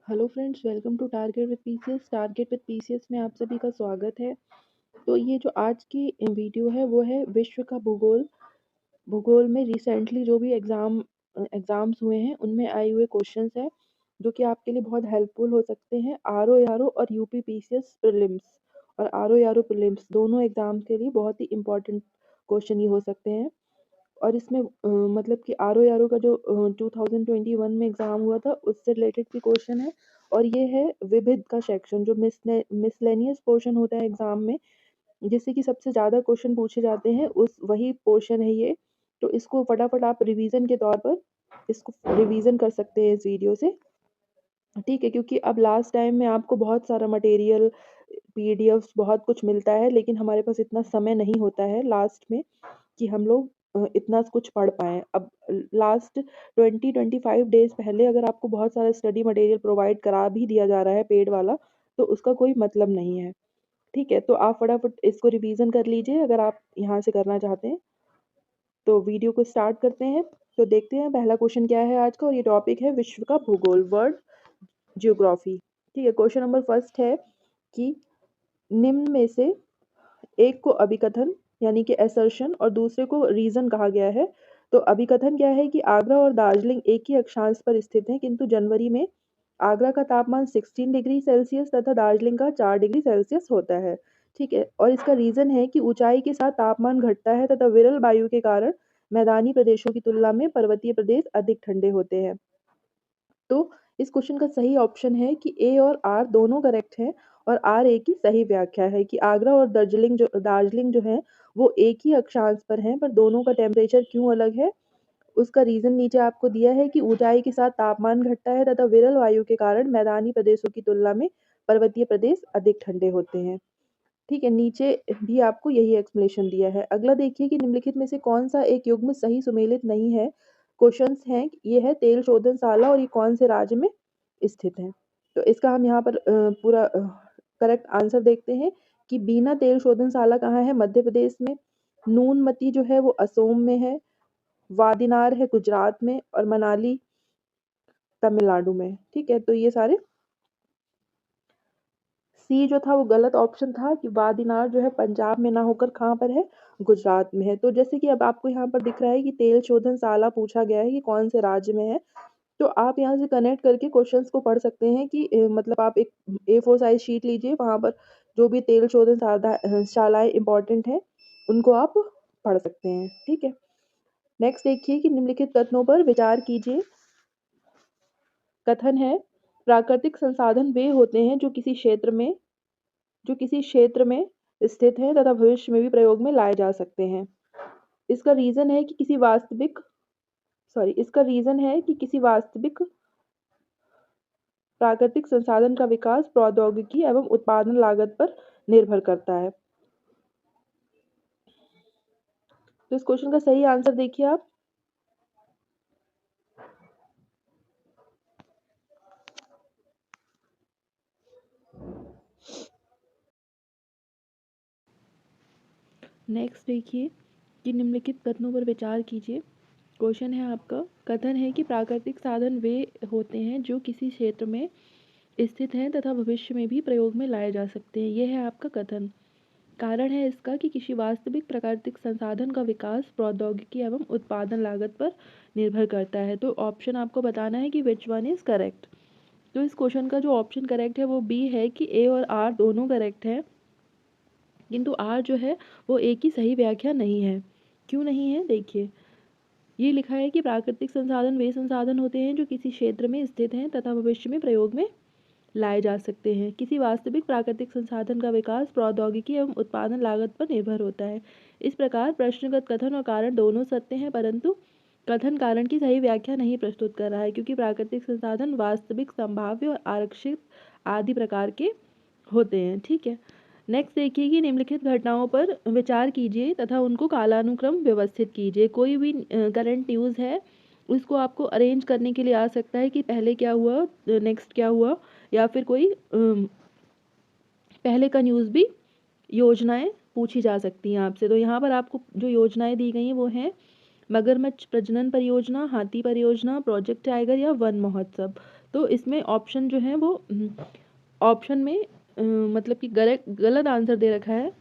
Hello friends, welcome to target with PCS. Target with PCS में आप सभी का स्वागत है। तो ये जो आज की वीडियो है वो है विश्व का भूगोल। भूगोल में रिसेंटली जो भी एग्जाम्स हुए हैं उनमें आए हुए क्वेश्चंस हैं जो कि आपके लिए बहुत हेल्पफुल हो सकते हैं। आरओ यारो और यूपी पीसीएस प्रीलिम्स और आरओ यारो प्रीलिम्स दोनों एग्जाम के लिए बहुत ही इंपॉर्टेंट क्वेश्चन ये हो सकते हैं। और इसमें मतलब कि आर ओ यारो का जो 2021 में एग्ज़ाम हुआ था उससे रिलेटेड भी क्वेश्चन है। और ये है विविध का सेक्शन जो मिसलेनियस पोर्शन होता है एग्ज़ाम में, जिससे कि सबसे ज़्यादा क्वेश्चन पूछे जाते हैं उस वही पोर्शन है ये। तो इसको फटाफट आप रिवीजन के तौर पर इसको रिवीजन कर सकते हैं इस वीडियो से। ठीक है, क्योंकि अब लास्ट टाइम में आपको बहुत सारा मटेरियल पीडीएफ्स बहुत कुछ मिलता है, लेकिन हमारे पास इतना समय नहीं होता है लास्ट में कि हम लोग इतना कुछ पढ़ पाएँ। अब लास्ट 20-25 डेज़ पहले अगर आपको बहुत सारा स्टडी मटेरियल प्रोवाइड करा भी दिया जा रहा है पेड वाला, तो उसका कोई मतलब नहीं है। ठीक है? तो आप फटाफट इसको रिवीज़न कर लीजिए अगर आप यहाँ से करना चाहते हैं। तो वीडियो को स्टार्ट करते हैं। तो देखते हैं पहला क्वेश्चन क्या है आज का, और ये टॉपिक है विश्व का भूगोल, वर्ल्ड ज्योग्राफी। ठीक है? क्वेश्चन नंबर फर्स्ट है कि निम्न में से एक को अभिकथन यानी कि असर्शन और दूसरे को रीजन कहा गया है। तो अभिकथन क्या है कि आगरा और दार्जिलिंग एक ही अक्षांश पर स्थित हैं, किंतु जनवरी में आगरा का तापमान 16 डिग्री सेल्सियस तथा दार्जिलिंग का 4 डिग्री सेल्सियस होता है। ठीक है, और इसका रीजन है कि ऊंचाई के साथ तापमान घटता है तथा विरल वायु के कारण मैदानी प्रदेशों की तुलना में पर्वतीय प्रदेश अधिक ठंडे होते हैं। तो इस क्वेश्चन का सही ऑप्शन है कि ए और आर दोनों करेक्ट हैं, और आर ए की सही व्याख्या है कि आगरा और दार्जिलिंग जो है वो एक ही अक्षांश पर हैं, पर दोनों का टेम्परेचर क्यों अलग है उसका रीजन नीचे आपको दिया है कि ऊंचाई के साथ तापमान घटता है तथा विरल वायु के कारण मैदानी प्रदेशों की तुलना में पर्वतीय प्रदेश अधिक ठंडे होते हैं। ठीक है, नीचे भी आपको यही एक्सप्लेनेशन दिया है। अगला देखिए कि निम्नलिखित में से कौन सा एक युग्म सही सुमेलित नहीं है। क्वेश्चंस हैं, ये है तेल शोधनशाला और ये कौन से राज्य में स्थित है। तो इसका हम यहाँ पर पूरा करेक्ट आंसर देखते हैं कि बीना तेल शोधनशाला कहाँ है, मध्य प्रदेश में। नूनमती जो है वो असोम में है। वादिनार है गुजरात में, और मनाली तमिलनाडु में। ठीक है, तो ये सारे सी जो था वो गलत ऑप्शन था कि वादिनार जो है पंजाब में ना होकर कहाँ पर है, गुजरात में है। तो जैसे कि अब आपको यहाँ पर दिख रहा है कि तेल शोधनशाला पूछा गया है कि कौन से राज्य में है, तो आप यहाँ से कनेक्ट करके क्वेश्चंस को पढ़ सकते हैं कि मतलब आप एक A4 साइज शीट लीजिए, वहाँ पर जो भी तेल शोधन शालाएं इंपॉर्टेंट हैं उनको आप पढ़ सकते हैं। ठीक है, नेक्स्ट देखिए कि निम्नलिखित कथनों पर विचार कीजिए। कथन है, प्राकृतिक संसाधन वे होते हैं जो किसी क्षेत्र में स्थित हैं तथा भविष्य में भी प्रयोग में लाए जा सकते हैं। इसका रीजन है कि किसी वास्तविक प्राकृतिक संसाधन का विकास प्रौद्योगिकी एवं उत्पादन लागत पर निर्भर करता है। तो इस क्वेश्चन का सही आंसर देखिए आप। नेक्स्ट देखिए कि निम्नलिखित कथनों पर विचार कीजिए। क्वेश्चन है आपका, कथन है कि प्राकृतिक साधन वे होते हैं जो किसी क्षेत्र में स्थित हैं तथा भविष्य में भी प्रयोग में लाए जा सकते हैं। यह है आपका कथन। कारण है इसका कि किसी वास्तविक प्राकृतिक संसाधन का विकास प्रौद्योगिकी एवं उत्पादन लागत पर निर्भर करता है। तो ऑप्शन आपको बताना है कि विच वन इज करेक्ट। तो इस क्वेश्चन का जो ऑप्शन करेक्ट है वो बी है कि ए और आर दोनों करेक्ट है, किंतु आर जो है वो ए की सही व्याख्या नहीं है। क्यों नहीं है देखिए, ये लिखा है कि प्राकृतिक संसाधन वे संसाधन होते हैं जो किसी क्षेत्र में स्थित हैं तथा भविष्य में प्रयोग में लाए जा सकते हैं। किसी वास्तविक प्राकृतिक संसाधन का विकास प्रौद्योगिकी एवं उत्पादन लागत पर निर्भर होता है। इस प्रकार प्रश्नगत कथन और कारण दोनों सत्य हैं, परंतु कथन कारण की सही व्याख्या नहीं प्रस्तुत कर रहा है, क्योंकि प्राकृतिक संसाधन वास्तविक, संभाव्य और आरक्षित आदि प्रकार के होते हैं। ठीक है, नेक्स्ट देखिए कि निम्नलिखित घटनाओं पर विचार कीजिए तथा उनको कालानुक्रम व्यवस्थित कीजिए। कोई भी करंट न्यूज़ है उसको आपको अरेंज करने के लिए आ सकता है कि पहले क्या हुआ, नेक्स्ट क्या हुआ, या फिर कोई पहले का न्यूज़ भी योजनाएं पूछी जा सकती हैं आपसे। तो यहाँ पर आपको जो योजनाएं दी गई हैं वो हैं मगरमच्छ प्रजनन परियोजना, हाथी परियोजना, प्रोजेक्ट टाइगर या वन महोत्सव। तो इसमें ऑप्शन जो है वो ऑप्शन में मतलब कि गलत आंसर दे रखा है।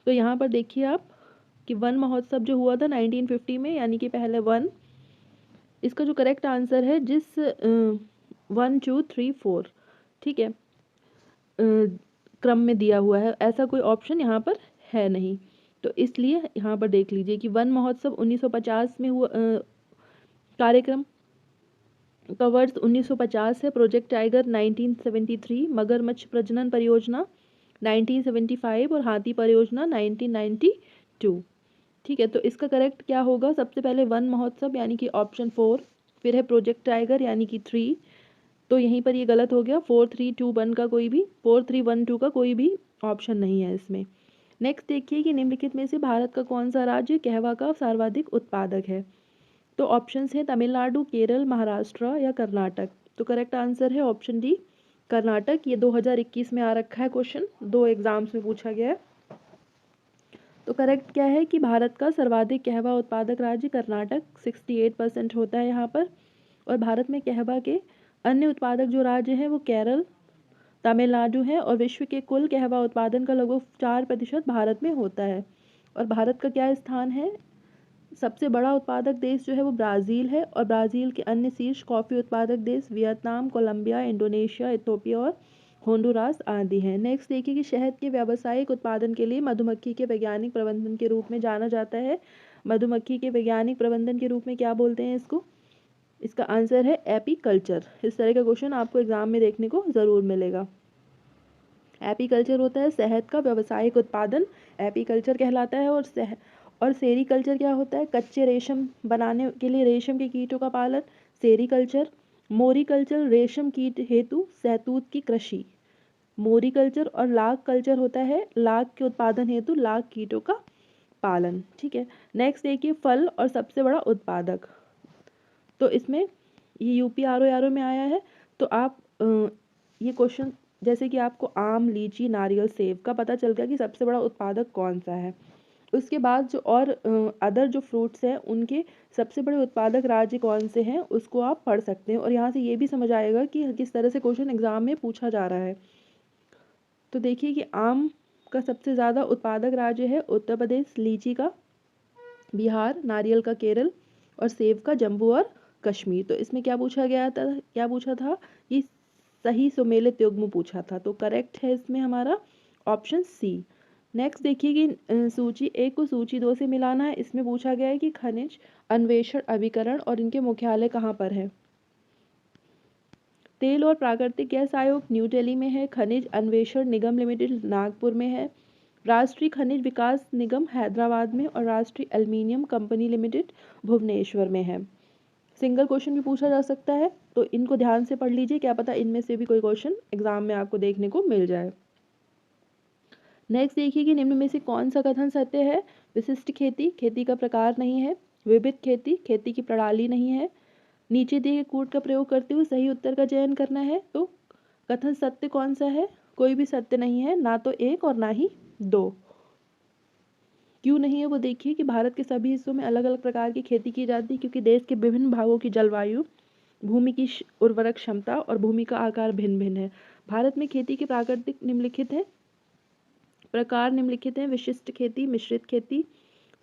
तो यहाँ पर देखिए आप कि वन महोत्सव जो हुआ था 1950 में, यानी कि पहले वन, इसका जो करेक्ट आंसर है जिस 1 2 3 4, ठीक है, क्रम में दिया हुआ है, ऐसा कोई ऑप्शन यहाँ पर है नहीं। तो इसलिए यहाँ पर देख लीजिए कि वन महोत्सव 1950 में हुआ कार्यक्रम का वर्ष 1950 है, प्रोजेक्ट टाइगर 1973, मगरमच्छ प्रजनन परियोजना 1975 और हाथी परियोजना 1992। ठीक है, तो इसका करेक्ट क्या होगा? सबसे पहले वन महोत्सव यानी कि ऑप्शन 4, फिर है प्रोजेक्ट टाइगर यानी कि 3, तो यहीं पर ये गलत हो गया। 4 3 2 1 का कोई भी 4 3 1 2 का कोई भी ऑप्शन नहीं है इसमें। नेक्स्ट देखिए कि निम्नलिखित में से भारत का कौन सा राज्य कहवा का सर्वाधिक उत्पादक है? तो ऑप्शंस हैं तमिलनाडु, केरल, महाराष्ट्र या कर्नाटक। तो करेक्ट आंसर है ऑप्शन डी, कर्नाटक। ये 2021 में आ रखा है क्वेश्चन, 2 एग्जाम्स में पूछा गया है। तो करेक्ट क्या है कि भारत का सर्वाधिक कहवा उत्पादक राज्य कर्नाटक 68% होता है यहाँ पर। और भारत में कहवा के अन्य उत्पादक जो राज्य हैं वो केरल, तमिलनाडु है, और विश्व के कुल कहवा उत्पादन का लगभग 4% भारत में होता है। और भारत का क्या स्थान है? सबसे बड़ा उत्पादक देश जो है वो ब्राज़ील है, और ब्राज़ील के अन्य शीर्ष कॉफ़ी उत्पादक देश वियतनाम, कोलंबिया, इंडोनेशिया, इथियोपिया और होंडुरास आदि हैं। नेक्स्ट देखिए कि शहद के व्यावसायिक उत्पादन के लिए मधुमक्खी के वैज्ञानिक प्रबंधन के रूप में जाना जाता है। मधुमक्खी के वैज्ञानिक प्रबंधन के रूप में क्या बोलते हैं इसको? इसका आंसर है एपीकल्चर। इस तरह का क्वेश्चन आपको एग्जाम में देखने को ज़रूर मिलेगा। एपीकल्चर होता है शहद का व्यावसायिक उत्पादन, एपीकल्चर कहलाता है। और सेरीकल्चर क्या होता है? कच्चे रेशम बनाने के लिए रेशम के कीटों का पालन, सेरीकल्चर। मोरीकल्चर रेशम कीट हेतु शहतूत की कृषि, मोरीकल्चर। और लाख कल्चर होता है लाख के उत्पादन हेतु लाख कीटों का पालन। ठीक है, नेक्स्ट देखिए फल और सबसे बड़ा उत्पादक। तो इसमें ये यूपी आर में आया है। तो आप ये क्वेश्चन जैसे कि आपको आम, लीची, नारियल, सेब का पता चल गया कि सबसे बड़ा उत्पादक कौन सा है। उसके बाद जो और अदर जो फ्रूट्स हैं उनके सबसे बड़े उत्पादक राज्य कौन से हैं उसको आप पढ़ सकते हैं। और यहाँ से ये भी समझ आएगा कि किस तरह से क्वेश्चन एग्जाम में पूछा जा रहा है। तो देखिए कि आम का सबसे ज़्यादा उत्पादक राज्य है उत्तर प्रदेश, लीची का बिहार, नारियल का केरल और सेब का जम्मू और कश्मीर। तो इसमें क्या पूछा गया था? क्या पूछा था? ये सही सुमेलित युग्म पूछा था। तो करेक्ट है इसमें हमारा ऑप्शन सी। नेक्स्ट देखिए कि सूची 1 को सूची 2 से मिलाना है। इसमें पूछा गया है कि खनिज अन्वेषण अभिकरण और इनके मुख्यालय कहाँ पर है? तेल और प्राकृतिक गैस आयोग न्यू दिल्ली में है, खनिज अन्वेषण निगम लिमिटेड नागपुर में है, राष्ट्रीय खनिज विकास निगम हैदराबाद में और राष्ट्रीय एल्युमिनियम कंपनी लिमिटेड भुवनेश्वर में है। सिंगल क्वेश्चन भी पूछा जा सकता है, तो इनको ध्यान से पढ़ लीजिए, क्या पता इनमें से भी कोई क्वेश्चन एग्जाम में आपको देखने को मिल जाए। नेक्स्ट देखिए कि निम्न में से कौन सा कथन सत्य है? विशिष्ट खेती खेती का प्रकार नहीं है, विविध खेती खेती की प्रणाली नहीं है, नीचे दिए गए कूट का प्रयोग करते हुए सही उत्तर का चयन करना है। तो कथन सत्य कौन सा है? कोई भी सत्य नहीं है, ना तो 1 और ना ही 2। क्यों नहीं है वो देखिए कि भारत के सभी हिस्सों में अलग अलग प्रकार की खेती की जाती है, क्योंकि देश के विभिन्न भागों की जलवायु, भूमि की उर्वरक क्षमता और भूमि का आकार भिन्न भिन्न है। भारत में खेती के प्राकृतिक निम्नलिखित है प्रकार निम्नलिखित हैं: विशिष्ट खेती, मिश्रित खेती,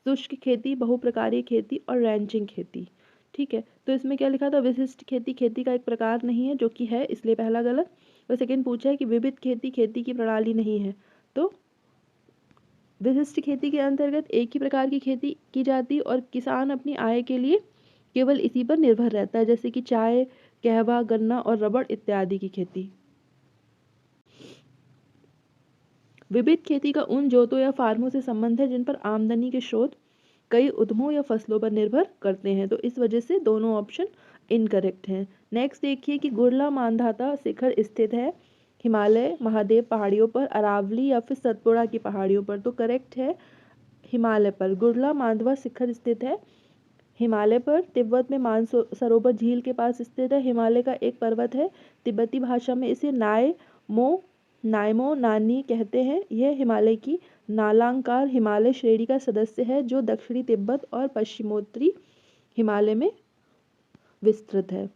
शुष्क खेती, बहुप्रकारीय खेती और रैंचिंग खेती। ठीक है, तो इसमें क्या लिखा था? विशिष्ट खेती खेती का एक प्रकार नहीं है, जो कि है, इसलिए पहला गलत। और सेकंड पूछा है कि विविध खेती खेती की प्रणाली नहीं है, तो विशिष्ट खेती के अंतर्गत एक ही प्रकार की खेती की जाती और किसान अपनी आय के लिए केवल इसी पर निर्भर रहता है, जैसे कि चाय, कहवा, गन्ना और रबड़ इत्यादि की खेती। विविध खेती का उन जोतों या फार्मों से संबंध है जिन पर आमदनी के स्रोत कई उद्यमों या फसलों पर निर्भर करते हैं। तो इस वजह से दोनों ऑप्शन इनकरेक्ट हैं। नेक्स्ट देखिए कि गुरला मांधाता शिखर स्थित है हिमालय, महादेव पहाड़ियों पर, अरावली या फिर सतपुड़ा की पहाड़ियों पर। तो करेक्ट है हिमालय पर। गुरला मांधवा शिखर स्थित है हिमालय पर, तिब्बत में मानसरोवर झील के पास स्थित है। हिमालय का एक पर्वत है, तिब्बती भाषा में इसे नायमो नानी कहते हैं। यह हिमालय की नालांकार हिमालय श्रेणी का सदस्य है, जो दक्षिणी तिब्बत और पश्चिमोत्तरी हिमालय में विस्तृत है।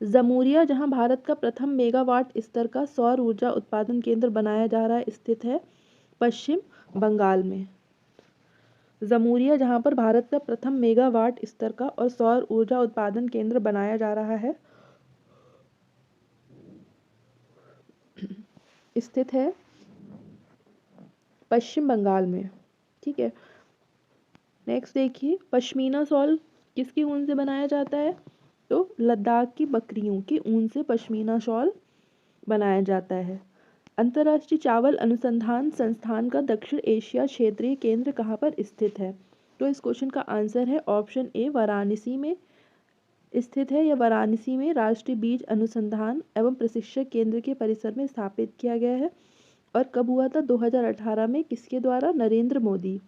जमूरिया, जहां भारत का प्रथम मेगावाट स्तर का सौर ऊर्जा उत्पादन केंद्र बनाया जा रहा है, स्थित है पश्चिम बंगाल में। जमूरिया, जहां पर भारत का प्रथम मेगावाट स्तर का और सौर ऊर्जा उत्पादन केंद्र बनाया जा रहा है, स्थित है पश्चिम बंगाल में। ठीक है, नेक्स्ट देखिए, पश्मीना शॉल किसकी ऊन से बनाया जाता है? तो लद्दाख की बकरियों की ऊन से पश्मीना शॉल बनाया जाता है। अंतर्राष्ट्रीय चावल अनुसंधान संस्थान का दक्षिण एशिया क्षेत्रीय केंद्र कहाँ पर स्थित है? तो इस क्वेश्चन का आंसर है ऑप्शन ए, वाराणसी में स्थित है। यह वाराणसी में राष्ट्रीय बीज अनुसंधान एवं प्रशिक्षण केंद्र के परिसर में स्थापित किया गया है। और कब हुआ था? 2018 में। किसके द्वारा? नरेंद्र मोदी।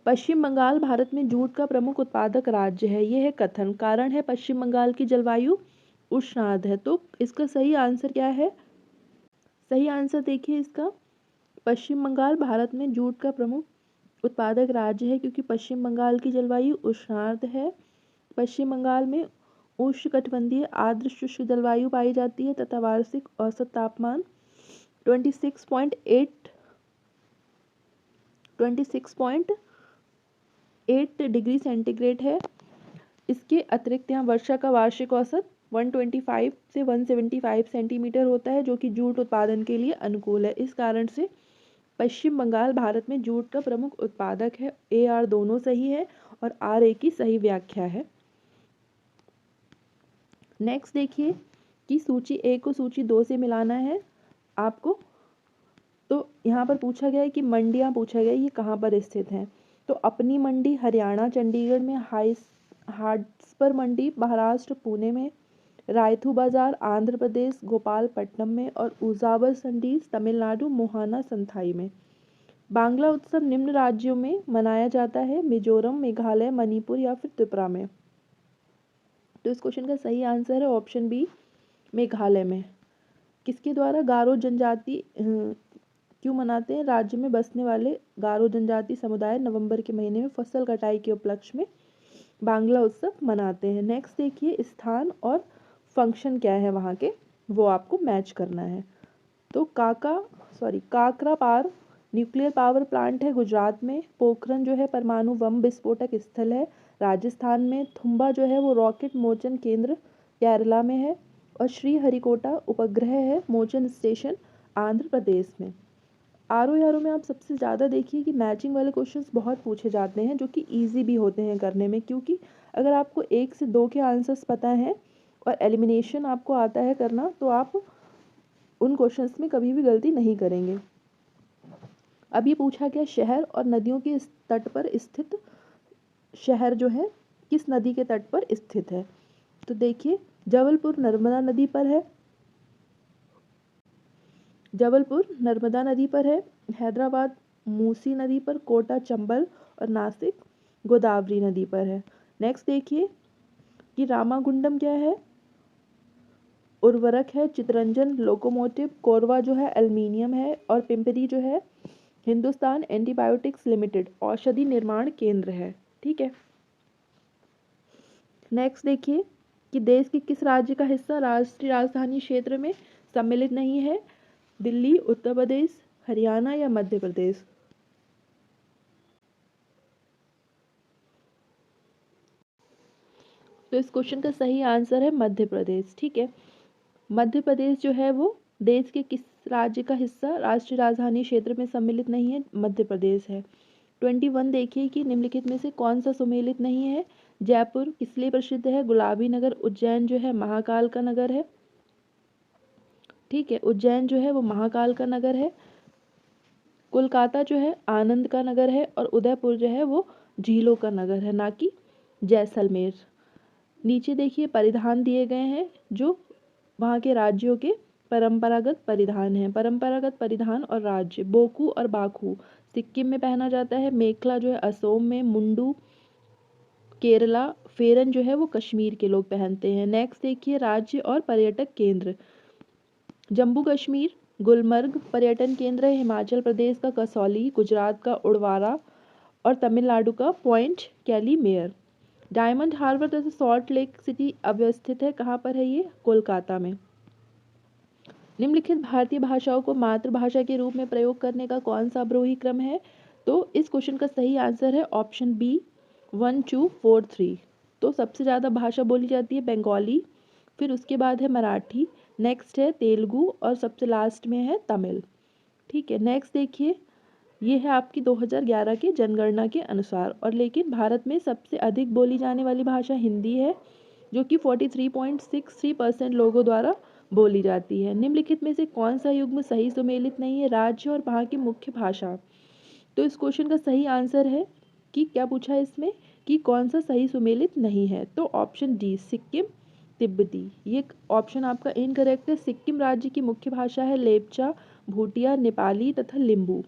पश्चिम बंगाल भारत में जूट का प्रमुख उत्पादक राज्य है, यह है कथन। कारण है पश्चिम बंगाल की जलवायु उष्ण आर्द्र है। तो इसका सही आंसर क्या है? सही आंसर देखिए इसका, पश्चिम बंगाल भारत में जूट का प्रमुख उत्पादक राज्य है क्योंकि पश्चिम बंगाल की जलवायु उष्णार्द्र है। पश्चिम बंगाल में उष्णकटिबंधीय आर्द्र शुष्क जलवायु पाई जाती है तथा वार्षिक औसत तापमान 26.8 डिग्री सेंटीग्रेड है। इसके अतिरिक्त यहाँ वर्षा का वार्षिक औसत 125 से 175 सेंटीमीटर होता है, जो कि जूट उत्पादन के लिए अनुकूल है। इस कारण से पश्चिम बंगाल भारत में जूट का प्रमुख उत्पादक है। ए आर दोनों सही है और आर ए की सही व्याख्या है। नेक्स्ट देखिए कि सूची ए को सूची 2 से मिलाना है आपको। तो यहाँ पर पूछा गया है कि मंडियाँ पूछा गया है, ये कहाँ पर स्थित हैं? तो अपनी मंडी हरियाणा चंडीगढ़ में, हार्ट्सपर मंडी महाराष्ट्र पुणे में, रायथू बाजार आंध्र प्रदेश गोपालपट्टनम में और उजावर संडीज तमिलनाडु मोहाना संथाई में। बांग्ला उत्सव निम्न राज्यों में मनाया जाता है? मिजोरम, मेघालय, मणिपुर या फिर त्रिपुरा में। तो इस क्वेश्चन का सही आंसर है ऑप्शन बी, मेघालय में। किसके द्वारा? गारो जनजाति क्यों मनाते हैं? राज्य में बसने वाले गारो जनजाति समुदाय नवंबर के महीने में फसल कटाई के उपलक्ष्य में बांग्ला उत्सव मनाते हैं। नेक्स्ट देखिए, स्थान और फंक्शन क्या है वहाँ के, वो आपको मैच करना है। तो काकरापार न्यूक्लियर पावर प्लांट है गुजरात में। पोखरन जो है परमाणु बम विस्फोटक स्थल है राजस्थान में। थुम्बा जो है वो रॉकेट मोचन केंद्र केरला में है। और श्रीहरिकोटा उपग्रह है मोचन स्टेशन आंध्र प्रदेश में। आर में आप सबसे ज़्यादा देखिए कि मैचिंग वाले क्वेश्चंस बहुत पूछे जाते हैं, जो कि इजी भी होते हैं करने में, क्योंकि अगर आपको 1 से 2 के आंसर्स पता हैं और एलिमिनेशन आपको आता है करना, तो आप उन क्वेश्चंस में कभी भी गलती नहीं करेंगे। अब ये पूछा गया शहर और नदियों के तट पर स्थित शहर जो है किस नदी के तट पर स्थित है? तो देखिए, जबलपुर नर्मदा नदी पर है। जबलपुर नर्मदा नदी पर है। हैदराबाद मूसी नदी पर, कोटा चंबल और नासिक गोदावरी नदी पर है। नेक्स्ट देखिए कि रामागुंडम क्या है? उर्वरक है। चितरंजन लोकोमोटिव, कोरवा जो है एल्युमिनियम है और पिंपरी जो है हिंदुस्तान एंटीबायोटिक्स लिमिटेड औषधि निर्माण केंद्र है। ठीक है, नेक्स्ट देखिए कि देश के किस राज्य का हिस्सा राष्ट्रीय राजधानी क्षेत्र में सम्मिलित नहीं है? दिल्ली, उत्तर प्रदेश, हरियाणा या मध्य प्रदेश। तो इस क्वेश्चन का सही आंसर है मध्य प्रदेश। ठीक है, मध्य प्रदेश जो है वो देश के किस राज्य का हिस्सा राष्ट्रीय राजधानी क्षेत्र में सम्मिलित नहीं है? मध्य प्रदेश है। 21 देखिए कि निम्नलिखित में से कौन सा सुमेलित नहीं है? जयपुर किस लिए प्रसिद्ध है? गुलाबी नगर। उज्जैन जो है महाकाल का नगर है। ठीक है, उज्जैन जो है वो महाकाल का नगर है। कोलकाता जो है आनंद का नगर है और उदयपुर जो है वो झीलों का नगर है, ना कि जैसलमेर। नीचे देखिए परिधान दिए गए हैं जो वहाँ के राज्यों के परंपरागत परिधान हैं। परंपरागत परिधान और राज्य, बोकू और बाकू सिक्किम में पहना जाता है। मेखला जो है असोम में, मुंडू केरला, फेरन जो है वो कश्मीर के लोग पहनते हैं। नेक्स्ट देखिए राज्य और पर्यटक केंद्र, जम्मू कश्मीर गुलमर्ग पर्यटन केंद्र है। हिमाचल प्रदेश का कसौली, गुजरात का उड़वारा और तमिलनाडु का पॉइंट कैलीमेयर। डायमंड हार्बर तथा सॉल्ट लेक सिटी अवस्थित है, कहाँ पर है ये? कोलकाता में। निम्नलिखित भारतीय भाषाओं को मातृभाषा के रूप में प्रयोग करने का कौन सा अवरोही क्रम है? तो इस क्वेश्चन का सही आंसर है ऑप्शन बी 1 2 4 3। तो सबसे ज़्यादा भाषा बोली जाती है बंगाली, फिर उसके बाद है मराठी, नेक्स्ट है तेलुगु और सबसे लास्ट में है तमिल। ठीक है, नेक्स्ट देखिए, ये है आपकी 2011 की जनगणना के अनुसार, और लेकिन भारत में सबसे अधिक बोली जाने वाली भाषा हिंदी है, जो कि 43.63% लोगों द्वारा बोली जाती है। निम्नलिखित में से कौन सा युग्म सही सुमेलित नहीं है? राज्य और वहाँ की मुख्य भाषा। तो इस क्वेश्चन का सही आंसर है कि क्या पूछा है इसमें कि कौन सा सही सुमेलित नहीं है? तो ऑप्शन डी सिक्किम तिब्बती। ये ऑप्शन आपका इनकरेक्ट है। सिक्किम राज्य की मुख्य भाषा है लेप्चा, भूटिया, नेपाली तथा लिम्बू।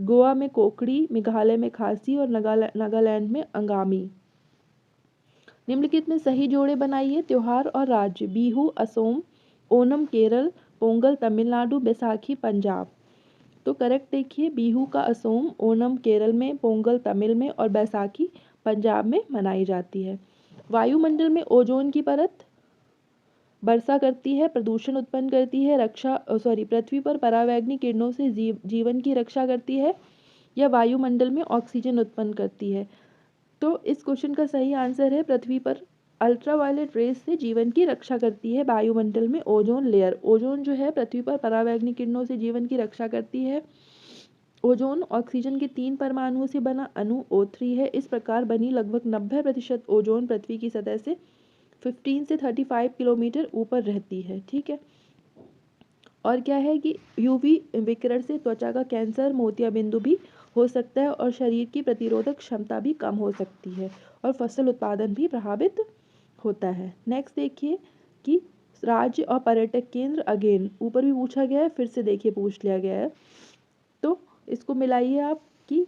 गोवा में कोंकणी, मेघालय में खासी और नागालैंड में अंगामी। निम्नलिखित में सही जोड़े बनाइए। त्योहार और राज्य: बिहू असोम, ओनम केरल, पोंगल तमिलनाडु, बैसाखी पंजाब। तो करेक्ट देखिए, बिहू का असोम, ओनम केरल में, पोंगल तमिल में और बैसाखी पंजाब में मनाई जाती है। वायुमंडल में ओजोन की परत वर्षा करती है, प्रदूषण उत्पन्न करती है, पृथ्वी पर परावैंगनी किरणों से जीवन की रक्षा करती है, या वायुमंडल में ऑक्सीजन उत्पन्न करती है। तो इस क्वेश्चन का सही आंसर है पृथ्वी पर अल्ट्रावायलेट रेस से जीवन की रक्षा करती है वायुमंडल में ओजोन लेयर। ओजोन जो है पृथ्वी पर परावैंगनी किरणों से जीवन की रक्षा करती है। ओजोन ऑक्सीजन के 3 परमाणुओं से बना अणु O3 है। इस प्रकार बनी लगभग 90% ओजोन पृथ्वी की सतह से 15 से 35 किलोमीटर ऊपर रहती है। ठीक है, और क्या है कि यूवी विकिरण से त्वचा का कैंसर, मोतियाबिंदु भी हो सकता है, और शरीर की प्रतिरोधक क्षमता भी कम हो सकती है, और फसल उत्पादन भी प्रभावित होता है। नेक्स्ट देखिए कि राज्य और पर्यटक केंद्र, अगेन ऊपर भी पूछा गया है, फिर से देखिए पूछ लिया गया है, तो इसको मिलाइए आप कि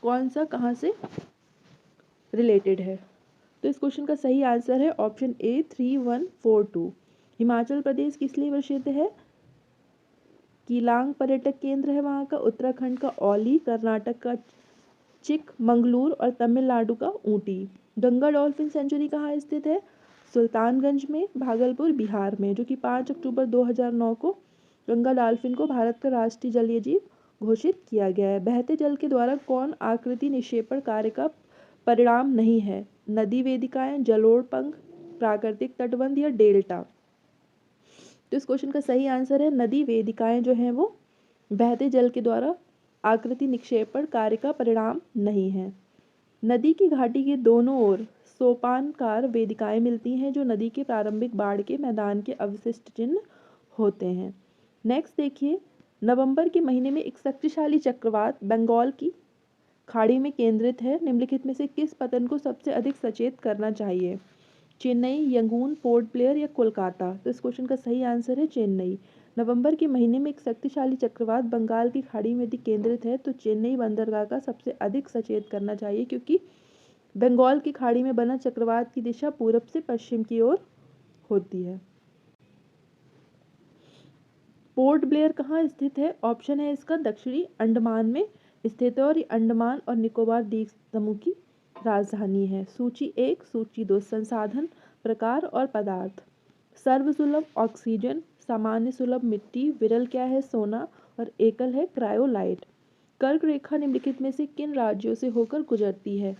कौन सा कहाँ से रिलेटेड है। तो इस क्वेश्चन का सही आंसर है ऑप्शन ए 3142। हिमाचल प्रदेश किस लिए प्रसिद्ध है? कीलांग पर्यटक केंद्र है वहाँ का, उत्तराखंड का औली, कर्नाटक का चिकमंगलूर और तमिलनाडु का ऊटी। गंगा डॉल्फिन सेंचुरी कहाँ स्थित है? सुल्तानगंज में, भागलपुर, बिहार में, जो कि 5 अक्टूबर 2009 को गंगा डॉल्फिन को भारत का राष्ट्रीय जलीय जीव घोषित किया गया है। बहते जल के द्वारा कौन आकृति निक्षेपण कार्य का परिणाम नहीं है? नदी वेदिकाएं, जलोढ़ पंख, प्राकृतिक तटबंध या डेल्टा। तो इस क्वेश्चन का सही आंसर है नदी वेदिकाएं जो हैं वो बहते जल के द्वारा आकृति निक्षेपण कार्य का परिणाम नहीं है। नदी की घाटी के दोनों ओर सोपानकार वेदिकाएं मिलती हैं, जो नदी के प्रारंभिक बाढ़ के मैदान के अवशिष्ट चिन्ह होते हैं। नेक्स्ट देखिए, नवंबर के महीने में एक शक्तिशाली चक्रवात बंगाल की खाड़ी में केंद्रित है। निम्नलिखित में से किस पतन को सबसे अधिक सचेत करना चाहिए? चेन्नई, यंगून, पोर्ट ब्लेयर या कोलकाता। तो इस क्वेश्चन का सही आंसर है चेन्नई। नवंबर के महीने में एक शक्तिशाली चक्रवात बंगाल की खाड़ी में यदि केंद्रित है तो चेन्नई बंदरगाह का सबसे अधिक सचेत करना चाहिए, क्योंकि बंगाल की खाड़ी में बना चक्रवात की दिशा पूरब से पश्चिम की ओर होती है। पोर्ट ब्लेयर कहाँ स्थित है? ऑप्शन है इसका दक्षिणी अंडमान में स्थित है, और ये अंडमान और निकोबार द्वीप समूह की राजधानी है। सूची 1, सूची 2, संसाधन, प्रकार और पदार्थ। सर्वसुलभ ऑक्सीजन, सामान्य सुलभ मिट्टी, विरल क्या है? सोना, और एकल है क्रायोलाइट। कर्क रेखा निम्नलिखित में से किन राज्यों से होकर गुजरती है?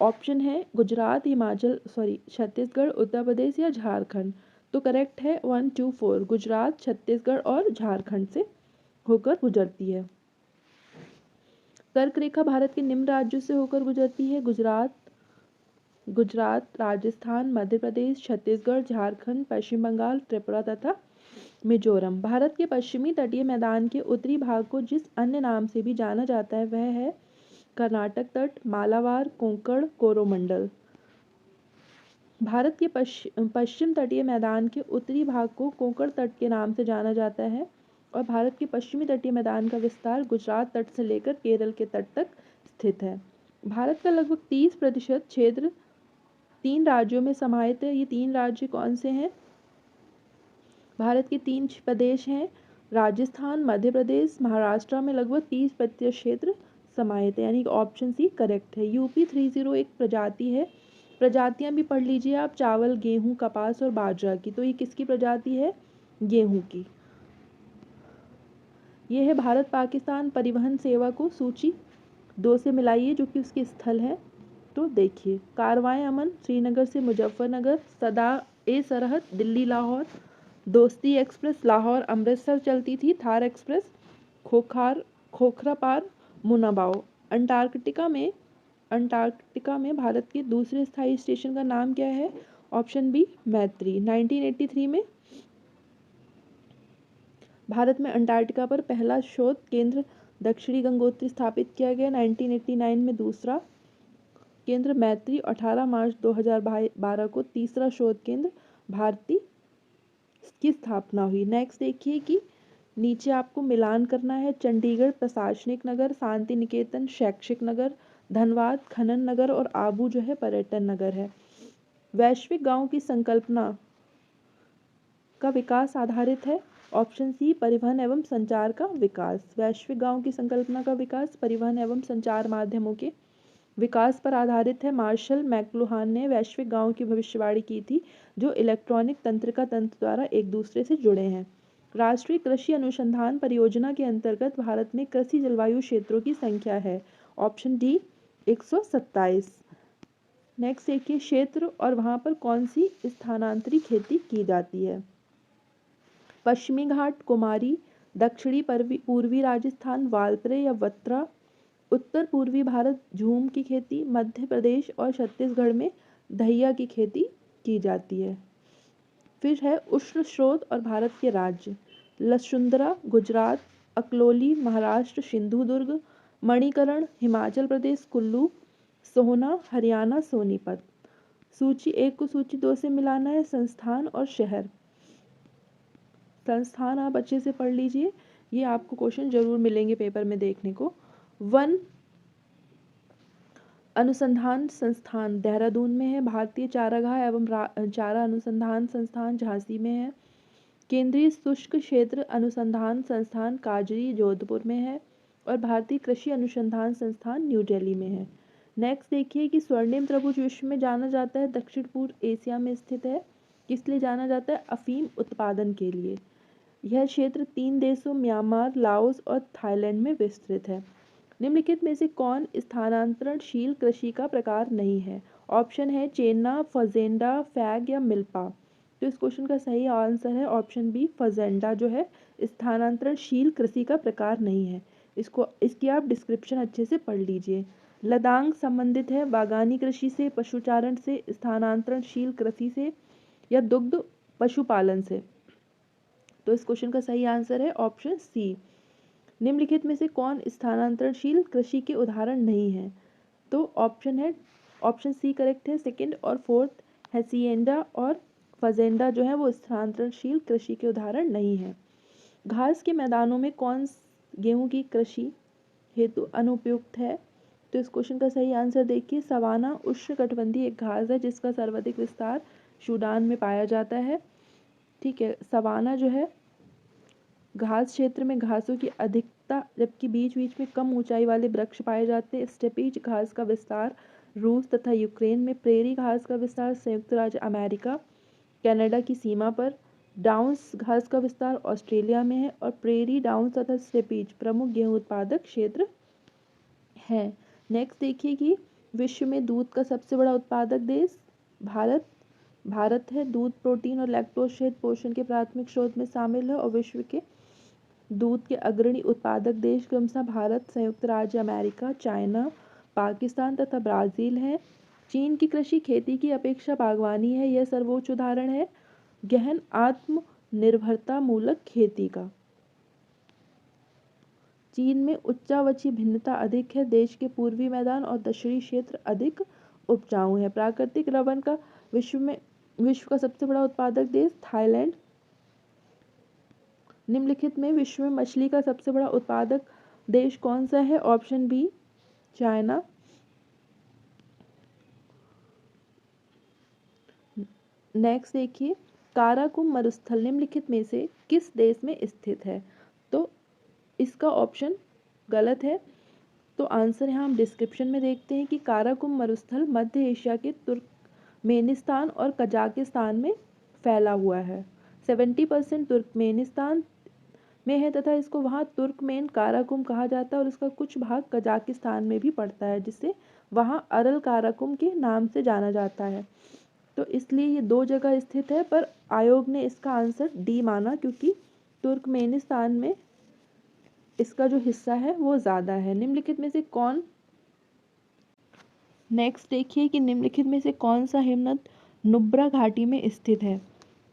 ऑप्शन है गुजरात, छत्तीसगढ़, उत्तर प्रदेश या झारखंड। तो करेक्ट है 1 2 4, गुजरात, छत्तीसगढ़ और झारखंड से होकर गुजरती है। कर्क रेखा भारत के निम्न राज्यों से होकर गुजरती है: गुजरात, राजस्थान, मध्य प्रदेश, छत्तीसगढ़, झारखंड, पश्चिम बंगाल, त्रिपुरा तथा मिजोरम। भारत के पश्चिमी तटीय मैदान के उत्तरी भाग को जिस अन्य नाम से भी जाना जाता है वह है कर्नाटक तट, मालाबार, कोंकण, कोरोमंडल। भारत के पश्चिम तटीय मैदान के उत्तरी भाग को कोंकण तट के नाम से जाना जाता है, और भारत के पश्चिमी तटीय मैदान का विस्तार गुजरात तट से लेकर केरल के तट तक स्थित है। भारत का लगभग 30% क्षेत्र 3 राज्यों में समाहित है। ये 3 राज्य कौन से हैं? भारत के 3 प्रदेश हैं, राजस्थान, मध्य प्रदेश, महाराष्ट्र में लगभग 30% क्षेत्र समाहित है, यानी कि ऑप्शन सी करेक्ट है। यूपी 301 प्रजाति है प्रजातियां भी पढ़ लीजिए आप, चावल, गेहूं, कपास और बाजरा की। तो ये किसकी प्रजाति है? गेहूं की। ये है भारत पाकिस्तान परिवहन सेवा को सूची 2 से मिलाइए जो कि उसके स्थल है। तो देखिए, कारवां अमन श्रीनगर से मुजफ्फरनगर, सदा ए सरहद दिल्ली लाहौर, दोस्ती एक्सप्रेस लाहौर अमृतसर चलती थी, थार एक्सप्रेस खोखरा पार मुनाबाओ। अंटार्कटिका में भारत के दूसरे स्थायी स्टेशन का नाम क्या है? ऑप्शन बी मैत्री। 1983 में भारत में अंटार्कटिका पर पहला शोध केंद्र दक्षिणी गंगोत्री स्थापित किया गया। 1989 में दूसरा केंद्र मैत्री। 18 मार्च 2012 को तीसरा शोध केंद्र भारती की स्थापना हुई। नेक्स्ट देखिए कि नीचे आपको मिलान करना है। चंडीगढ़ प्रशासनिक नगर, शांति निकेतन शैक्षिक नगर, धनबाद खनन नगर और आबू जो है पर्यटन नगर है। वैश्विक गांव की संकल्पना का विकास आधारित है। ऑप्शन सी परिवहन एवं संचार का विकास। वैश्विक गांव की संकल्पना का विकास परिवहन एवं संचार माध्यमों के विकास पर आधारित है। मार्शल मैक्लुहान ने वैश्विक गांव की भविष्यवाणी की थी जो इलेक्ट्रॉनिक तंत्रिका तंत्र द्वारा एक दूसरे से जुड़े हैं। राष्ट्रीय कृषि अनुसंधान परियोजना के अंतर्गत भारत में कृषि जलवायु क्षेत्रों की संख्या है। Option D 127। नेक्स्ट देखिए, क्षेत्र और वहां पर कौन सी स्थानांतरी खेती की जाती है? पश्चिमी घाट कुमारी, दक्षिणी पूर्वी राजस्थान वालपरे या वत्रा, उत्तर पूर्वी भारत झूम की खेती, मध्य प्रदेश और छत्तीसगढ़ में दहिया की खेती की जाती है। फिर है उष्ण स्रोत और भारत के राज्य। लसुंदरा गुजरात, अकलोली महाराष्ट्र, सिंधुदुर्ग, मणिकरण हिमाचल प्रदेश, कुल्लू सोहना हरियाणा, सोनीपत। सूची 1 को सूची 2 से मिलाना है। संस्थान और शहर। संस्थान आप अच्छे से पढ़ लीजिए, ये आपको क्वेश्चन जरूर मिलेंगे पेपर में देखने को। वन अनुसंधान संस्थान देहरादून में है। भारतीय चारागाह एवं चारा अनुसंधान संस्थान झांसी में है। केंद्रीय शुष्क क्षेत्र अनुसंधान संस्थान काजरी जोधपुर में है और भारतीय कृषि अनुसंधान संस्थान न्यू दिल्ली में है। नेक्स्ट देखिए कि स्वर्णिम त्रिभुज विश्व में जाना जाता है, दक्षिण पूर्व एशिया में स्थित है। किस लिए जाना जाता है? अफीम उत्पादन के लिए। यह क्षेत्र 3 देशों म्यांमार, लाओस और थाईलैंड में विस्तृत है। निम्नलिखित में से कौन स्थानांतरणशील कृषि का प्रकार नहीं है? ऑप्शन है चेना, फजेंडा, फैग या मिल्पा। तो इस क्वेश्चन का सही आंसर है ऑप्शन बी फजेंडा जो है स्थानांतरणशील कृषि का प्रकार नहीं है। इसकी आप डिस्क्रिप्शन अच्छे से पढ़ लीजिए। लदांग संबंधित है बागानी कृषि से, पशुचारण से, स्थानांतरणशील कृषि से या दुग्ध पशुपालन से। तो इस क्वेश्चन का सही आंसर है ऑप्शन सी। निम्नलिखित में से कौन स्थानांतरणशील कृषि के उदाहरण नहीं है? तो ऑप्शन सी करेक्ट है। सेकंड और फोर्थ हैसिएंडा और फजेंडा जो है वो स्थानांतरणशील कृषि के उदाहरण नहीं है। घास के मैदानों में कौन गेहूं की कृषि हेतु अनुपयुक्त है? तो इस क्वेश्चन का सही आंसर देखिए, सवाना उष्णकटिबंधीय एक घास है जिसका सर्वाधिक विस्तार सूडान में पाया जाता है। ठीक है, सवाना जो है घास क्षेत्र में घासों की अधिकता, जबकि बीच बीच में कम ऊंचाई वाले वृक्ष पाए जाते हैं। स्टेपीज घास का विस्तार रूस तथा यूक्रेन में, प्रेरी घास का विस्तार संयुक्त राज्य अमेरिका कनाडा की सीमा पर, डाउन्स घास का विस्तार ऑस्ट्रेलिया में है और प्रेरी डाउन्स तथा स्टेपीज प्रमुख गेहूं उत्पादक क्षेत्र हैं। नेक्स्ट देखिए कि विश्व में दूध का सबसे बड़ा उत्पादक देश भारत है। दूध प्रोटीन और लैक्टोज सहित पोषण के प्राथमिक स्रोत में शामिल है और विश्व के दूध के अग्रणी उत्पादक देश क्रमशः भारत, संयुक्त राज्य अमेरिका, चाइना, पाकिस्तान तथा ब्राजील है। चीन की कृषि खेती की अपेक्षा बागवानी है, यह सर्वोच्च उदाहरण है गहन आत्मनिर्भरता मूलक खेती का। चीन में उच्चावची भिन्नता अधिक है। देश के पूर्वी मैदान और दक्षिणी क्षेत्र अधिक उपजाऊ है। प्राकृतिक रबर का विश्व का सबसे बड़ा उत्पादक देश थाईलैंड। निम्नलिखित में विश्व में मछली का सबसे बड़ा उत्पादक देश कौन सा है? Option B China. नेक्स्ट देखिए, काराकुम मरुस्थल निम्नलिखित में से किस देश में स्थित है? तो इसका ऑप्शन गलत है। तो आंसर यहाँ हम डिस्क्रिप्शन में देखते हैं कि काराकुम मरुस्थल मध्य एशिया के तुर्कमेनिस्तान और कजाकिस्तान में फैला हुआ है। 70% तुर्कमेनिस्तान में है तथा इसको वहाँ तुर्कमेन काराकुम कहा जाता है और इसका कुछ भाग कजाकिस्तान में भी पड़ता है, जिसे वहाँ अरल काराकुम के नाम से जाना जाता है। तो इसलिए ये 2 जगह स्थित है, पर आयोग ने इसका आंसर डी माना क्योंकि तुर्कमेनिस्तान में इसका जो हिस्सा है वो ज़्यादा है। निम्नलिखित में से कौन नेक्स्ट देखिए कि निम्नलिखित में से कौन सा हिमनद नुब्रा घाटी में स्थित है।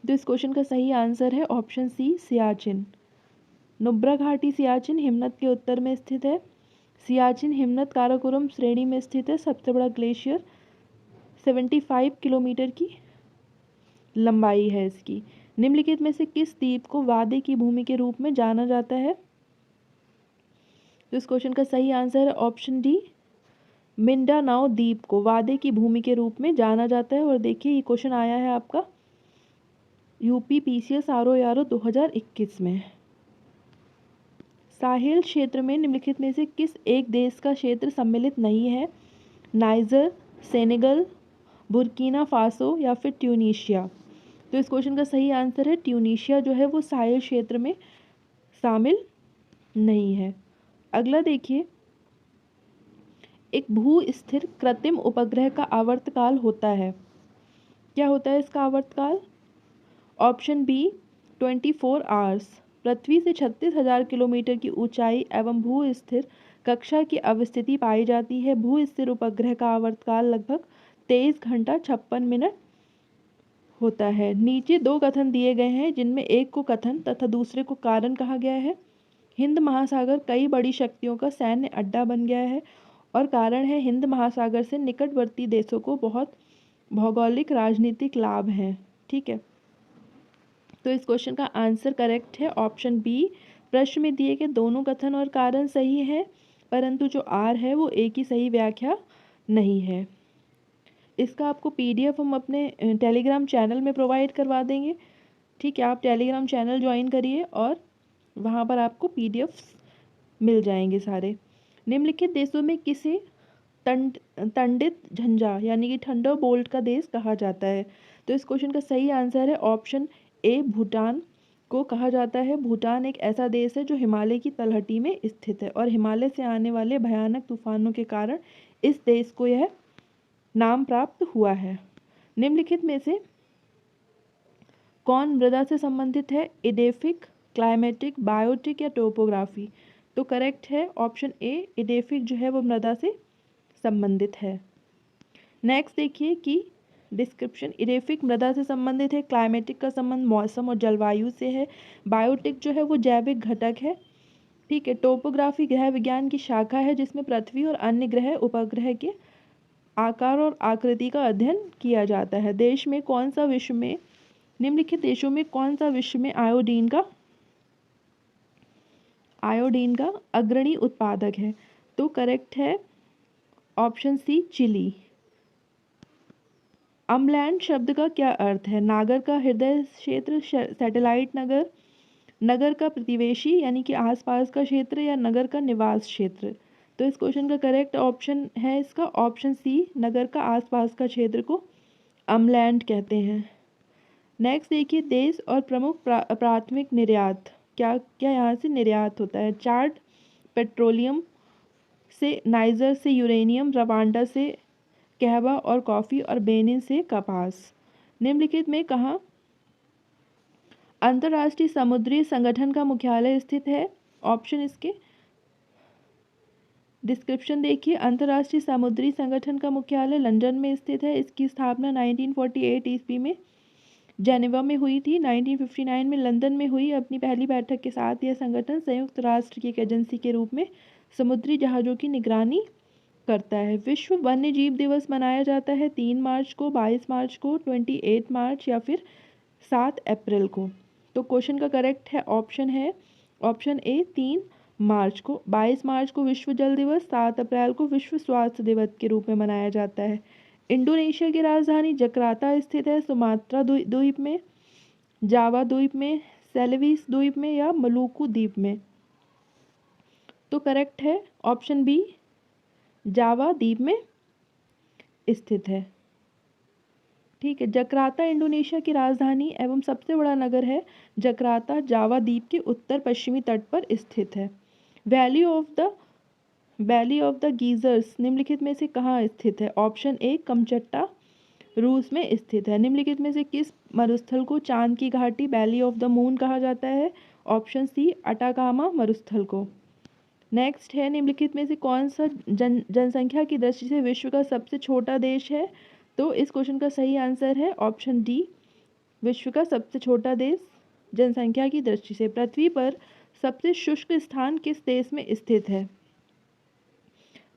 तो इस क्वेश्चन का सही आंसर है ऑप्शन सी, सियाचिन। नुब्रा घाटी सियाचिन हिमनद के उत्तर में स्थित है। सियाचिन हिमनद काराकोरम श्रेणी में स्थित है। सबसे बड़ा ग्लेशियर 75 किलोमीटर की लंबाई है इसकी। निम्नलिखित में से किस द्वीप को वादे की भूमि के रूप में जाना जाता है। तो इस क्वेश्चन का सही आंसर है ऑप्शन डी, मिंडानाओ द्वीप को वादे की भूमि के रूप में जाना जाता है। और देखिए ये क्वेश्चन आया है आपका यूपी पीसीएस आरओ 2021 में। साहेल क्षेत्र में निम्नलिखित में से किस एक देश का क्षेत्र सम्मिलित नहीं है। नाइजर, सेनेगल, बुर्किना फासो या फिर ट्यूनीशिया। तो इस क्वेश्चन का सही आंसर है ट्यूनीशिया जो है वो साहेल क्षेत्र में शामिल नहीं है। अगला देखिए, एक भू स्थिर कृत्रिम उपग्रह का आवर्तकाल होता है। क्या होता है इसका आवर्तकाल। Option B 24 hours. पृथ्वी से 36,000 किलोमीटर की ऊंचाई एवं भू स्थिर कक्षा की अवस्थिति पाई जाती है। भू स्थिर उपग्रह का आवर्तकाल लगभग 23 घंटा 56 मिनट होता है। नीचे 2 कथन दिए गए हैं जिनमें एक को कथन तथा दूसरे को कारण कहा गया है। हिंद महासागर कई बड़ी शक्तियों का सैन्य अड्डा बन गया है और कारण है हिंद महासागर से निकटवर्ती देशों को बहुत भौगोलिक राजनीतिक लाभ हैं। ठीक है, तो इस क्वेश्चन का आंसर करेक्ट है ऑप्शन बी। प्रश्न में दिए गए दोनों कथन और कारण सही है, परंतु जो आर है वो एक ही सही व्याख्या नहीं है। इसका आपको पीडीएफ हम अपने टेलीग्राम चैनल में प्रोवाइड करवा देंगे। ठीक है, आप टेलीग्राम चैनल ज्वाइन करिए और वहाँ पर आपको पीडीएफ मिल जाएंगे सारे। निम्नलिखित देशों में किसे तंडित झंझा यानी कि थंडर बोल्ट का देश कहा जाता है। तो इस क्वेश्चन का सही आंसर है ऑप्शन ए, भूटान को कहा जाता है। भूटान एक ऐसा देश है जो हिमालय की तलहटी में स्थित है और हिमालय से आने वाले भयानक तूफानों के कारण इस देश को यह नाम प्राप्त हुआ है। निम्नलिखित में से कौन मृदा से संबंधित है। एडेफिक, क्लाइमेटिक, बायोटिक या टोपोग्राफी। तो करेक्ट है ऑप्शन ए, एडेफिक जो है वो मृदा से संबंधित है। नेक्स्ट देखिए कि डिस्क्रिप्शन, इडेफिक मृदा से संबंधित है। क्लाइमेटिक का संबंध मौसम और जलवायु से है। बायोटिक जो है वो जैविक घटक है। ठीक है, टोपोग्राफी ग्रह विज्ञान की शाखा है जिसमें पृथ्वी और अन्य ग्रह उपग्रह के आकार और आकृति का अध्ययन किया जाता है। देश में कौन सा विश्व में निम्नलिखित देशों में कौन सा विश्व में आयोडीन का अग्रणी उत्पादक है। तो करेक्ट है ऑप्शन सी, चिली। अम्लैंड शब्द का क्या अर्थ है। नागर का हृदय क्षेत्र, सैटेलाइट नगर, नगर का प्रतिवेशी यानी कि आसपास का क्षेत्र या नगर का निवास क्षेत्र। तो इस क्वेश्चन का करेक्ट ऑप्शन है इसका ऑप्शन सी, नगर का आसपास का क्षेत्र को अम्लैंड कहते हैं। नेक्स्ट देखिए, देश और प्रमुख प्राथमिक निर्यात क्या क्या यहाँ से निर्यात होता है। चाड पेट्रोलियम से, नाइजर से यूरेनियम, रवांडा से कहवा और कॉफ़ी और बेनिन से कपास। निम्नलिखित में कहाँ अंतर्राष्ट्रीय समुद्री संगठन का मुख्यालय स्थित है। ऑप्शन इसके डिस्क्रिप्शन देखिए। अंतर्राष्ट्रीय समुद्री संगठन का मुख्यालय लंदन में स्थित है। इसकी स्थापना 1948 ईस्वी में जेनेवा में हुई थी। 1959 में लंदन में हुई अपनी पहली बैठक के साथ यह संगठन संयुक्त राष्ट्र की एक एजेंसी के रूप में समुद्री जहाज़ों की निगरानी करता है। विश्व वन्य जीव दिवस मनाया जाता है 3 मार्च को, 22 मार्च को, 28 मार्च या फिर 7 अप्रैल को। तो क्वेश्चन का करेक्ट है ऑप्शन ए, 3 मार्च को। 22 मार्च को विश्व जल दिवस, 7 अप्रैल को विश्व स्वास्थ्य दिवस के रूप में मनाया जाता है। इंडोनेशिया की राजधानी जकार्ता स्थित है। सुमात्रा द्वीप में, जावा द्वीप में, सेलेविस द्वीप में या मलुकू द्वीप में। तो करेक्ट है ऑप्शन बी, जावा द्वीप में स्थित है। ठीक है। जकार्ता इंडोनेशिया की राजधानी एवं सबसे बड़ा नगर है। जकार्ता जावा द्वीप के उत्तर पश्चिमी तट पर स्थित है। वैली ऑफ द गीजर्स निम्नलिखित में से कहाँ स्थित है? ऑप्शन ए कमचट्टा रूस में स्थित है। निम्नलिखित में से किस मरुस्थल को चांद की घाटी वैली ऑफ द मून कहा जाता है? ऑप्शन सी अटाकामा मरुस्थल को। नेक्स्ट है, निम्नलिखित में से कौन सा जनसंख्या की दृष्टि से विश्व का सबसे छोटा देश है? तो इस क्वेश्चन का सही आंसर है ऑप्शन डी, विश्व का सबसे छोटा देश जनसंख्या की दृष्टि से। पृथ्वी पर सबसे शुष्क स्थान किस देश में स्थित है?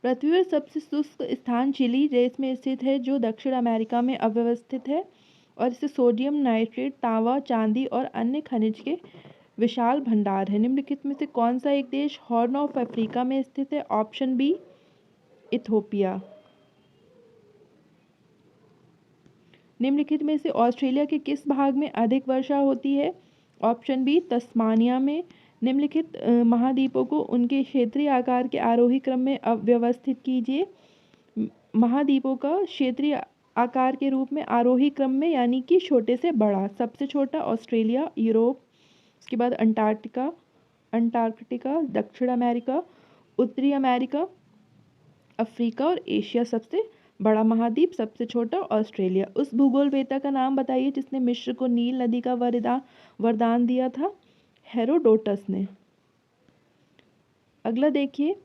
पृथ्वी पर सबसे शुष्क स्थान चिली देश में स्थित है, जो दक्षिण अमेरिका में अव्यवस्थित है और इसे सोडियम नाइट्रेट, तांबा, चांदी और अन्य खनिज के विशाल भंडार है। निम्नलिखित में से कौन सा एक देश हॉर्न ऑफ अफ्रीका में स्थित है? Option B Ethiopia. निम्नलिखित में से ऑस्ट्रेलिया के किस भाग में अधिक वर्षा होती है? ऑप्शन बी तस्मानिया में। निम्नलिखित महाद्वीपों को उनके क्षेत्रीय आकार के आरोही क्रम में व्यवस्थित कीजिए। महाद्वीपों का क्षेत्रीय आकार के रूप में आरोही क्रम में, यानी कि छोटे से बड़ा। सबसे छोटा ऑस्ट्रेलिया, यूरोप, उसके बाद अंटार्कटिका, दक्षिण अमेरिका, उत्तरी अमेरिका, अफ्रीका और एशिया सबसे बड़ा महाद्वीप, सबसे छोटा ऑस्ट्रेलिया। उस भूगोलवेत्ता का नाम बताइए जिसने मिस्र को नील नदी का वरदान दिया था? हेरोडोटस ने। अगला देखिए,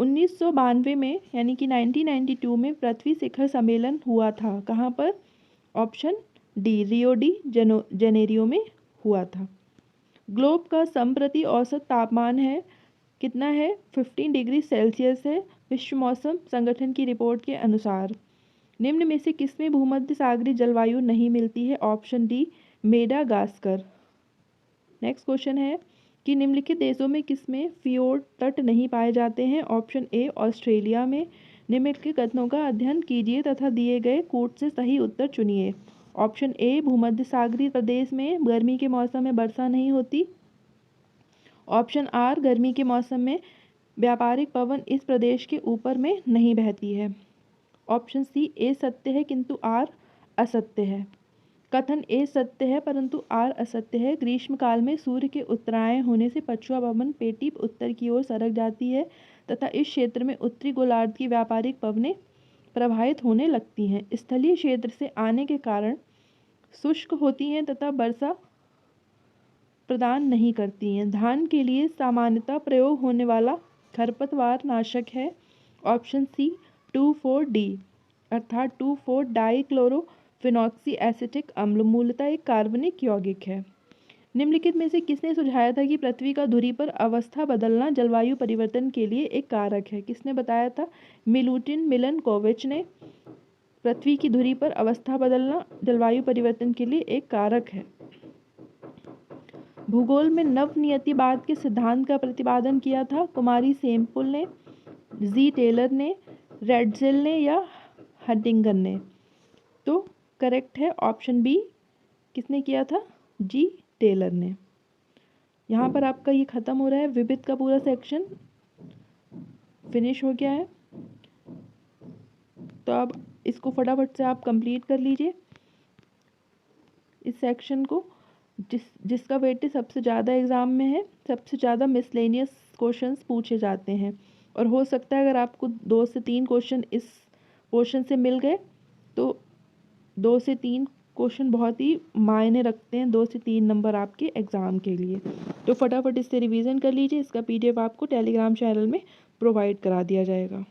1992 में यानी कि 1992 में पृथ्वी शिखर सम्मेलन हुआ था। कहाँ पर? Option D Rio de Janeiro में हुआ था। ग्लोब का संप्रति औसत तापमान है कितना है? 15 डिग्री सेल्सियस है विश्व मौसम संगठन की रिपोर्ट के अनुसार। निम्न में से किसमें भूमध्य सागरीय जलवायु नहीं मिलती है? Option D Madagascar. Next question है कि निम्नलिखित देशों में किसमें फियोर्ड तट नहीं पाए जाते हैं? ऑप्शन ए ऑस्ट्रेलिया में। निम्नलिखित कथनों का अध्ययन कीजिए तथा दिए गए कूट से सही उत्तर चुनिए। ऑप्शन ए भूमध्य सागरीय प्रदेश में गर्मी के मौसम में वर्षा नहीं होती। ऑप्शन आर गर्मी के मौसम में व्यापारिक पवन इस प्रदेश के ऊपर में नहीं बहती है। ऑप्शन सी ए सत्य है किंतु आर असत्य है। कथन ए सत्य है परंतु आर असत्य है। ग्रीष्म काल में सूर्य के उत्तरायण होने से पछुआ पवन पेटी उत्तर की ओर सरक जाती है तथा इस क्षेत्र में उत्तरी गोलार्ध की व्यापारिक पवनें प्रवाहित होने लगती हैं। स्थलीय क्षेत्र से आने के कारण शुष्क होती हैं तथा वर्षा प्रदान नहीं करती हैं। धान के लिए सामान्यतः प्रयोग होने वाला खरपतवार नाशक है। ऑप्शन सी 2,4-D अर्थात 2,4-डाइक्लोरोफिनॉक्सी एसिटिक अम्ल मूलतः एक कार्बनिक यौगिक है। निम्नलिखित में से किसने सुझाया था कि पृथ्वी का धुरी पर अवस्था बदलना जलवायु परिवर्तन के लिए एक कारक है? किसने बताया था? मिलुटिन मिलनकोविच ने। पृथ्वी की धुरी पर अवस्था बदलना जलवायु परिवर्तन के लिए एक कारक है। भूगोल में नवनियतिवाद के सिद्धांत का प्रतिपादन किया था? कुमारी सेमपुल ने, जी टेलर ने, रेडजेल ने या हंटिंगटन ने? तो करेक्ट है ऑप्शन बी। किसने किया था? जी टेलर ने। यहाँ पर आपका ये ख़त्म हो रहा है। विविध का पूरा सेक्शन फिनिश हो गया है, तो अब इसको फटाफट से आप कंप्लीट कर लीजिए इस सेक्शन को। जिसका वेटेज सबसे ज़्यादा एग्ज़ाम में है, सबसे ज़्यादा मिसलेनियस क्वेश्चंस पूछे जाते हैं। और हो सकता है अगर आपको 2 से 3 क्वेश्चन इस पोर्शन से मिल गए तो 2 से 3 क्वेश्चन बहुत ही मायने रखते हैं, 2 से 3 नंबर आपके एग्ज़ाम के लिए। तो फटाफट इससे रिवीजन कर लीजिए। इसका PDF आपको टेलीग्राम चैनल में प्रोवाइड करा दिया जाएगा।